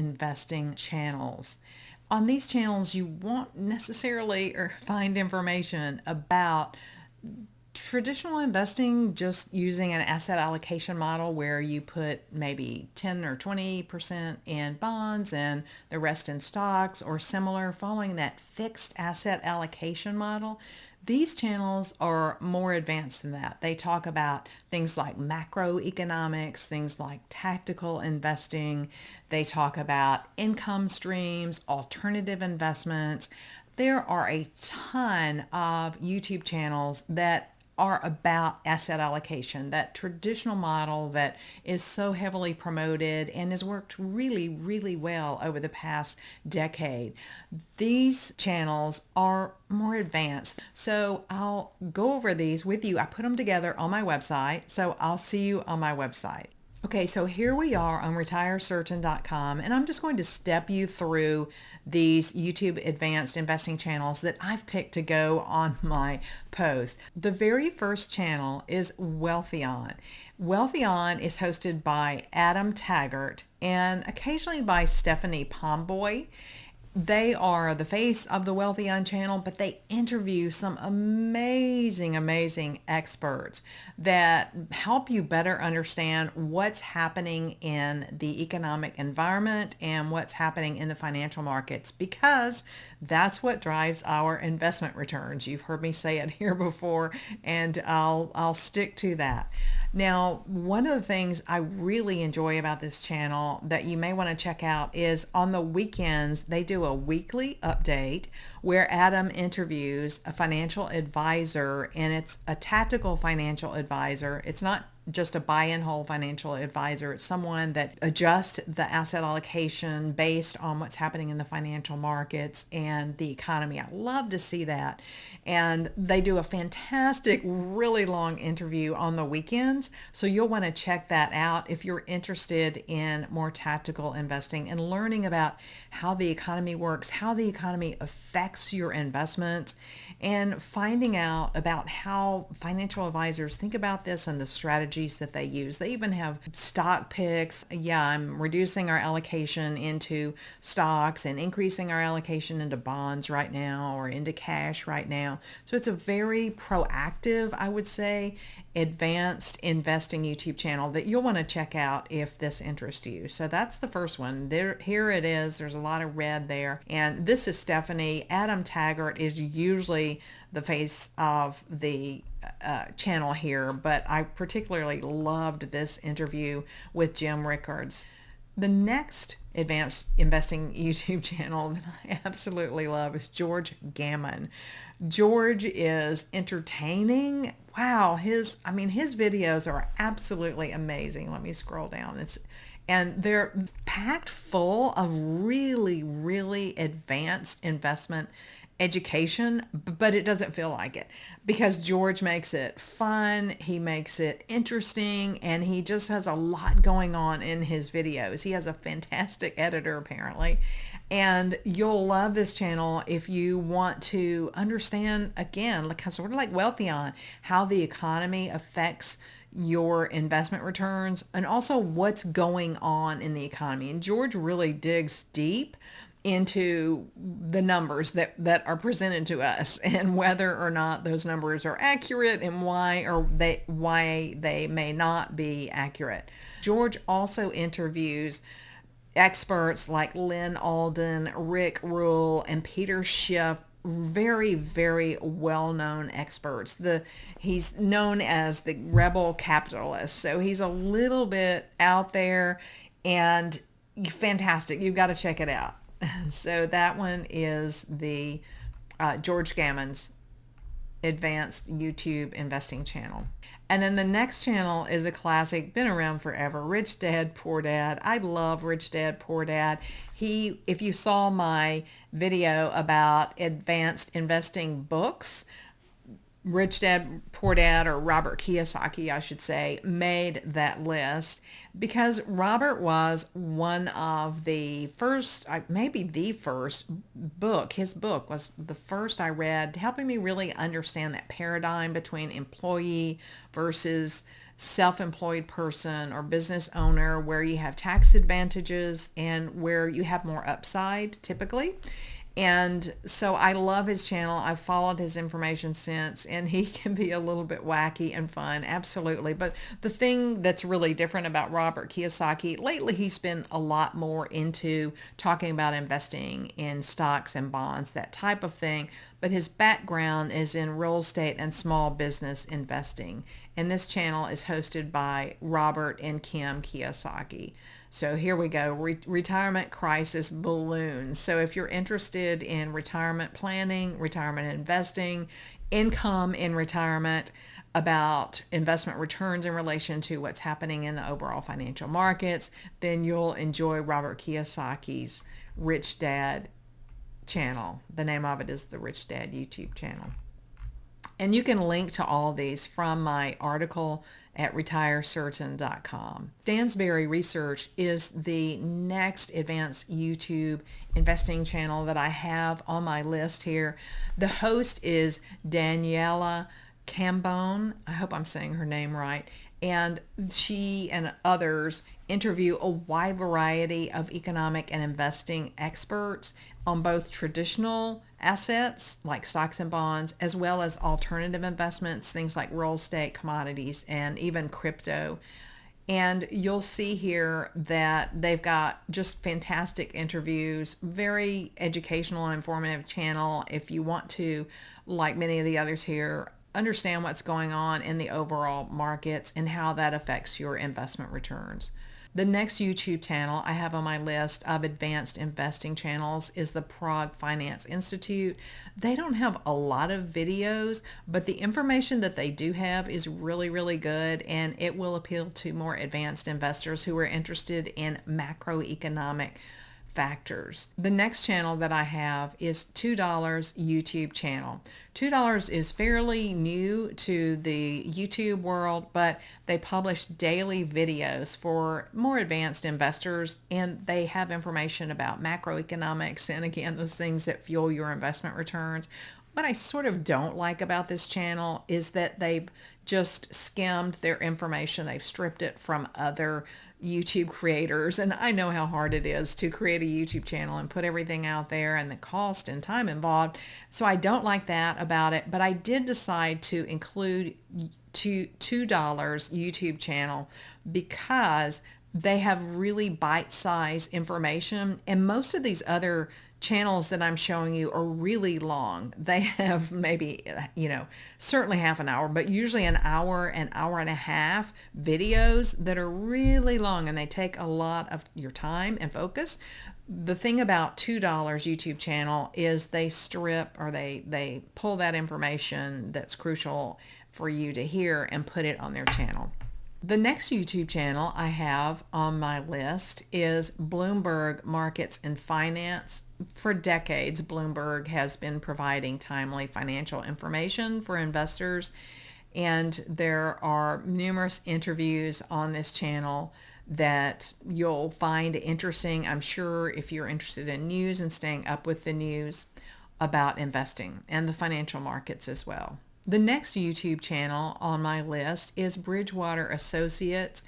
investing channels. On these channels, you won't necessarily find information about traditional investing, just using an asset allocation model where you put maybe 10 or 20% in bonds and the rest in stocks or similar, following that fixed asset allocation model. These channels are more advanced than that. They talk about things like macroeconomics, things like tactical investing. They talk about income streams, alternative investments. There are a ton of YouTube channels that are about asset allocation, that traditional model that is so heavily promoted and has worked really, really well over the past decade. These channels are more advanced. So I'll go over these with you. I put them together on my website. So I'll see you on my website. Okay, so here we are on retirecertain.com, and I'm just going to step you through these YouTube advanced investing channels that I've picked to go on my post. The very first channel is Wealthion. Wealthion is hosted by Adam Taggart and occasionally by Stephanie Pomboy. They are the face of the Wealthion channel, but they interview some amazing, amazing experts that help you better understand what's happening in the economic environment and what's happening in the financial markets, because that's what drives our investment returns. You've heard me say it here before, and I'll stick to that. Now, one of the things I really enjoy about this channel that you may want to check out is on the weekends, they do a weekly update where Adam interviews a financial advisor, and it's a tactical financial advisor. It's not just a buy and hold financial advisor. It's someone that adjusts the asset allocation based on what's happening in the financial markets and the economy. I love to see that. And they do a fantastic, really long interview on the weekends. So you'll want to check that out if you're interested in more tactical investing and learning about how the economy works, how the economy affects your investments, and finding out about how financial advisors think about this and the strategies that they use. They even have stock picks. Yeah, I'm reducing our allocation into stocks and increasing our allocation into bonds right now or into cash right now. So it's a very proactive, I would say, advanced investing YouTube channel that you'll want to check out if this interests you. So that's the first one. Here it is. There's a lot of red there. And this is Stephanie. Adam Taggart is usually the face of the channel here, but I particularly loved this interview with Jim Rickards. The next advanced investing YouTube channel that I absolutely love is George Gammon. George is entertaining. Wow, his videos are absolutely amazing. Let me scroll down. And they're packed full of really, really advanced investment education, but it doesn't feel like it because George makes it fun, he makes it interesting, and he just has a lot going on in his videos. He has a fantastic editor apparently, and you'll love this channel if you want to understand, again, like sort of like Wealthion, how the economy affects your investment returns and also what's going on in the economy. And George really digs deep into the numbers that are presented to us and whether or not those numbers are accurate and why they may not be accurate. George also interviews experts like Lynn Alden, Rick Rule, and Peter Schiff, very, very well-known experts. He's known as the rebel capitalist, so he's a little bit out there and fantastic. You've got to check it out. So that one is the George Gammon's advanced YouTube investing channel. And then the next channel is a classic, been around forever, Rich Dad, Poor Dad. I love Rich Dad, Poor Dad. If you saw my video about advanced investing books, Rich Dad, Poor Dad, or Robert Kiyosaki, I should say, made that list because Robert was one of the first, maybe the first book. His book was the first I read, helping me really understand that paradigm between employee versus self-employed person or business owner where you have tax advantages and where you have more upside typically. And so I love his channel. I've followed his information since, and he can be a little bit wacky and fun, absolutely. But the thing that's really different about Robert Kiyosaki, lately he's been a lot more into talking about investing in stocks and bonds, that type of thing. But his background is in real estate and small business investing. And this channel is hosted by Robert and Kim Kiyosaki. So here we go, retirement crisis balloons. So if you're interested in retirement planning, retirement investing, income in retirement, about investment returns in relation to what's happening in the overall financial markets, then you'll enjoy Robert Kiyosaki's Rich Dad channel. The name of it is the Rich Dad YouTube channel. And you can link to all these from my article at retirecertain.com. Stansberry Research is the next advanced YouTube investing channel that I have on my list here. The host is Daniela Cambone. I hope I'm saying her name right. And she and others interview a wide variety of economic and investing experts on both traditional assets like stocks and bonds, as well as alternative investments, things like real estate, commodities, and even crypto. And you'll see here that they've got just fantastic interviews, very educational and informative channel if you want to, like many of the others here, understand what's going on in the overall markets and how that affects your investment returns. The next YouTube channel I have on my list of advanced investing channels is the Prague Finance Institute. They don't have a lot of videos, but the information that they do have is really, really good, and it will appeal to more advanced investors who are interested in macroeconomic factors. The next channel that I have is $2 YouTube channel. $2 is fairly new to the YouTube world, but they publish daily videos for more advanced investors, and they have information about macroeconomics and again those things that fuel your investment returns. What I sort of don't like about this channel is that they've just skimmed their information. They've stripped it from other YouTube creators, and I know how hard it is to create a YouTube channel and put everything out there and the cost and time involved. So I don't like that about it, but I did decide to include $2 YouTube channel because they have really bite-sized information, and most of these other channels that I'm showing you are really long. They have maybe, certainly half an hour, but usually an hour and a half videos that are really long, and they take a lot of your time and focus. The thing about $2 YouTube channel is they strip or they pull that information that's crucial for you to hear and put it on their channel. The next YouTube channel I have on my list is Bloomberg Markets and Finance. For decades, Bloomberg has been providing timely financial information for investors, and there are numerous interviews on this channel that you'll find interesting, I'm sure, if you're interested in news and staying up with the news about investing and the financial markets as well. The next YouTube channel on my list is Bridgewater Associates.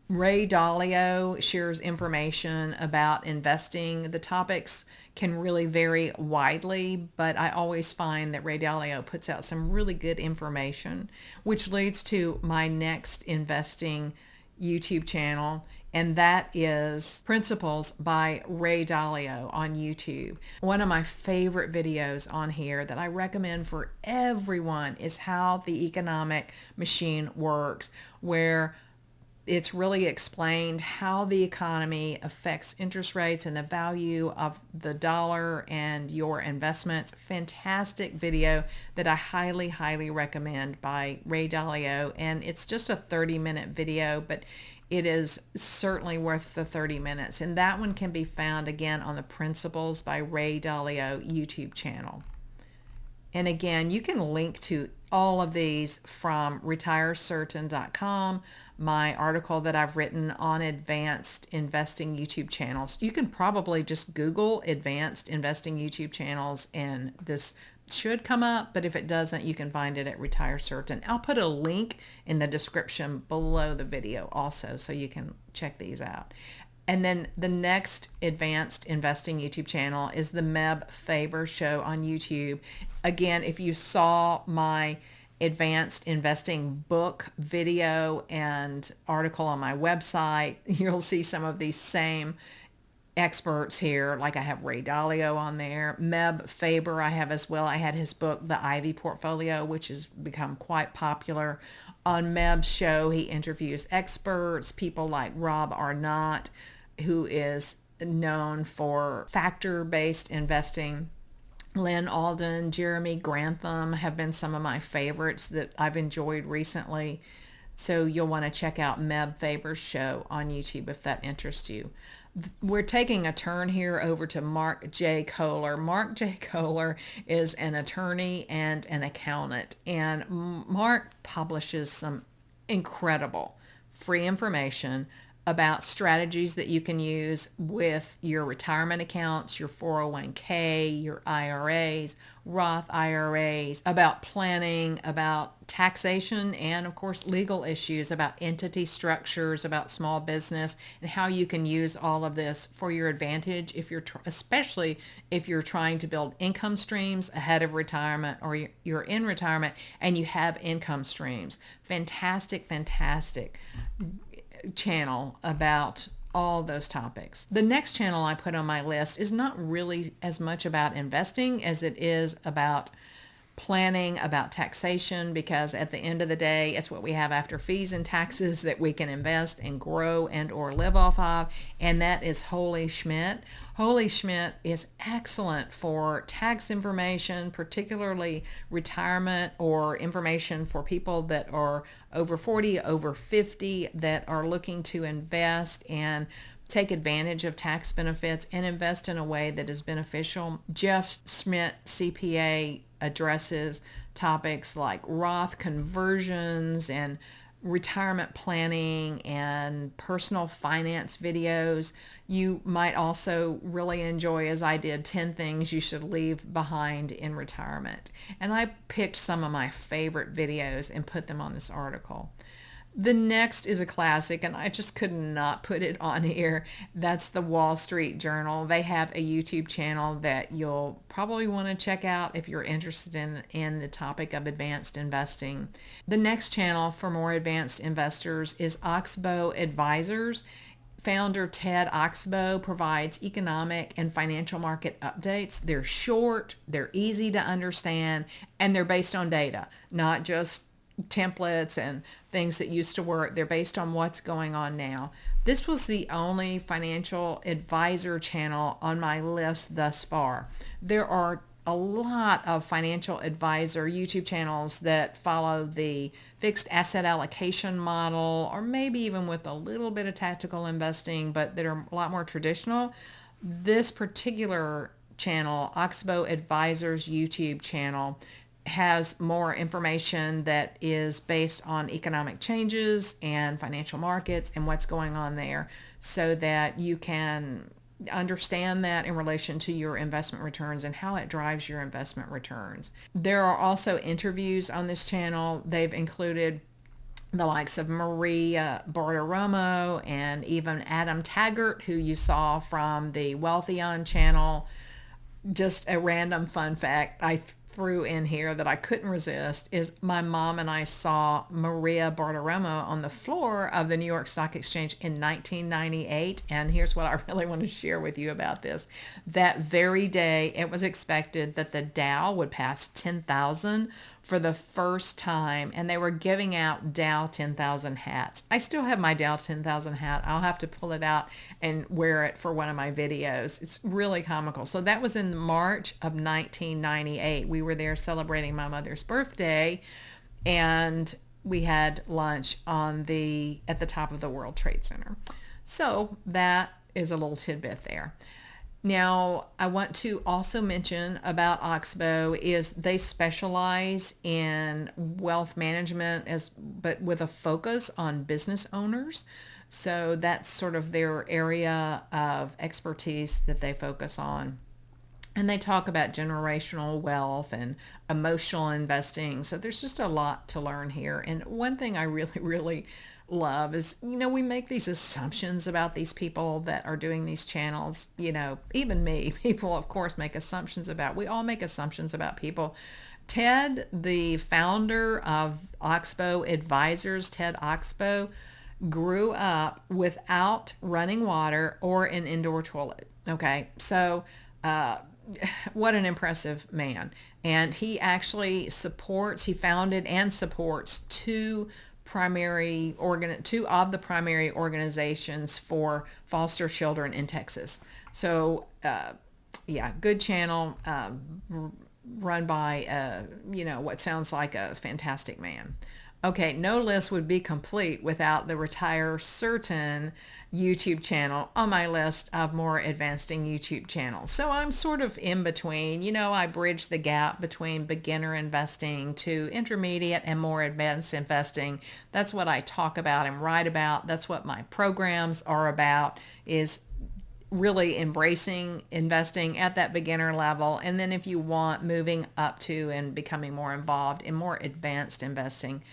Ray Dalio shares information about investing. The topics can really vary widely, but I always find that Ray Dalio puts out some really good information, which leads to my next investing YouTube channel, and that is Principles by Ray Dalio on YouTube. One of my favorite videos on here that I recommend for everyone is how the economic machine works, where it's really explained how the economy affects interest rates and the value of the dollar and your investments. Fantastic video that I highly, highly recommend by Ray Dalio. And it's just a 30-minute video, but it is certainly worth the 30 minutes. And that one can be found again on the Principles by Ray Dalio YouTube channel. And again, you can link to all of these from retirecertain.com, my article that I've written on advanced investing YouTube channels. You can probably just Google advanced investing YouTube channels and this should come up, but if it doesn't, you can find it at Retire Certain. I'll put a link in the description below the video also, so you can check these out. And then the next advanced investing YouTube channel is the Meb Faber Show on YouTube. Again, if you saw my advanced investing book video and article on my website, you'll see some of these same experts here. Like I have Ray Dalio on there. Meb Faber I have as well. I had his book, The Ivy Portfolio, which has become quite popular. On Meb's show, he interviews experts, people like Rob Arnott, who is known for factor-based investing. Lynn Alden, Jeremy Grantham have been some of my favorites that I've enjoyed recently. So you'll want to check out Meb Faber's show on YouTube if that interests you. We're taking a turn here over to Mark J. Kohler. Mark J. Kohler is an attorney and an accountant, and Mark publishes some incredible free information about strategies that you can use with your retirement accounts, your 401k, your IRAs, Roth IRAs, about planning, about taxation, and of course legal issues, about entity structures, about small business, and how you can use all of this for your advantage if you're especially if you're trying to build income streams ahead of retirement, or you're in retirement and you have income streams. Fantastic channel about all those topics. The next channel I put on my list is not really as much about investing as it is about planning, about taxation, because at the end of the day, it's what we have after fees and taxes that we can invest and grow and or live off of, and that is Holy Schmidt. Holy Schmidt is excellent for tax information, particularly retirement or information for people that are over 40, over 50, that are looking to invest and take advantage of tax benefits and invest in a way that is beneficial. Jeff Schmidt, CPA, addresses topics like Roth conversions and retirement planning and personal finance videos. You might also really enjoy, as I did, 10 things you should leave behind in retirement. And I picked some of my favorite videos and put them on this article. The next is a classic, and I just could not put it on here. That's the Wall Street Journal. They have a YouTube channel that you'll probably want to check out if you're interested in the topic of advanced investing. The next channel for more advanced investors is Oxbow Advisors. Founder Ted Oxbow provides economic and financial market updates. They're short, they're easy to understand, and they're based on data, not just templates and things that used to work. They're based on what's going on now. This was the only financial advisor channel on my list thus far. There are a lot of financial advisor YouTube channels that follow the fixed asset allocation model, or maybe even with a little bit of tactical investing, but that are a lot more traditional. This particular channel, Oxbow Advisors YouTube channel, has more information that is based on economic changes and financial markets and what's going on there, so that you can understand that in relation to your investment returns and how it drives your investment returns. There are also interviews on this channel. They've included the likes of Maria Bartiromo and even Adam Taggart, who you saw from the Wealthion channel. Just a random fun fact I threw in here that I couldn't resist is my mom and I saw Maria Bartiromo on the floor of the New York Stock Exchange in 1998. And here's what I really want to share with you about this. That very day, it was expected that the Dow would pass 10,000 for the first time, and they were giving out Dow 10,000 hats. I still have my Dow 10,000 hat. I'll have to pull it out and wear it for one of my videos. It's really comical. So that was in March of 1998. We were there celebrating my mother's birthday, and we had lunch at the top of the World Trade Center. So that is a little tidbit there. Now, I want to also mention about Oxbow is they specialize in wealth management, but with a focus on business owners. So that's sort of their area of expertise that they focus on. And they talk about generational wealth and emotional investing. So there's just a lot to learn here. And one thing I really, really love is, we make these assumptions about these people that are doing these channels. Even me, people, of course, make assumptions about, we all make assumptions about people. Ted, the founder of Oxbow Advisors, Ted Oxbow, grew up without running water or an indoor toilet. Okay, so what an impressive man. And he actually he founded and supports two of the primary organizations for foster children in Texas. So yeah, good channel, run by what sounds like a fantastic man. Okay, no list would be complete without the Retire Certain YouTube channel on my list of more advancing YouTube channels. So I'm sort of in between. I bridge the gap between beginner investing to intermediate and more advanced investing. That's what I talk about and write about. That's what my programs are about, is really embracing investing at that beginner level. And then if you want, moving up to and becoming more involved in more advanced investing.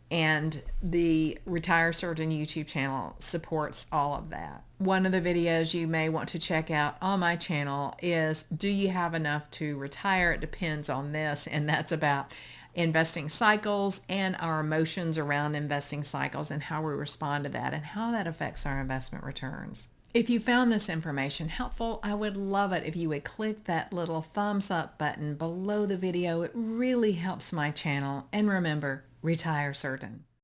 And the Retire Certain YouTube channel supports all of that. One of the videos you may want to check out on my channel is, do you have enough to retire? It depends on this. And that's about investing cycles and our emotions around investing cycles and how we respond to that and how that affects our investment returns. If you found this information helpful, I would love it if you would click that little thumbs up button below the video. It really helps my channel. And remember, retire certain.